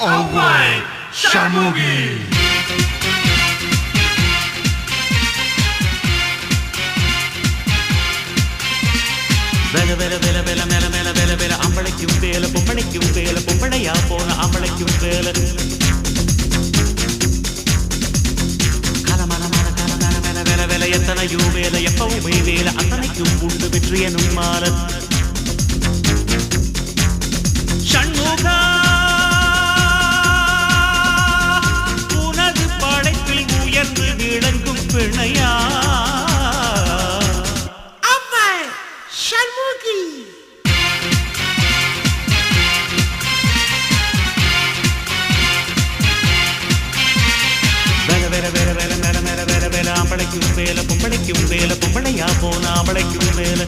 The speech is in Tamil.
Alright, Shamugi. Vela vela vela vela mela mela vela vela ambளைக்கும் வேல பொம்பளைக்கும் வேல பொம்பளையா போன ambளைக்கும் வேல கலமல மல கலமல மல வேல வேல எத்தனையோ வேல எப்பவுமே வேல அத்தனைக்கும் உண்டு வெற்றி எனும் மால ஷண்முகா உனது படைப்பில் உயர்ந்து விளங்கும் பிணையா ambளைக்கும் வேல பொம்பளைக்கும் வேல பொம்பளையா போன ambளைக்கும் வேல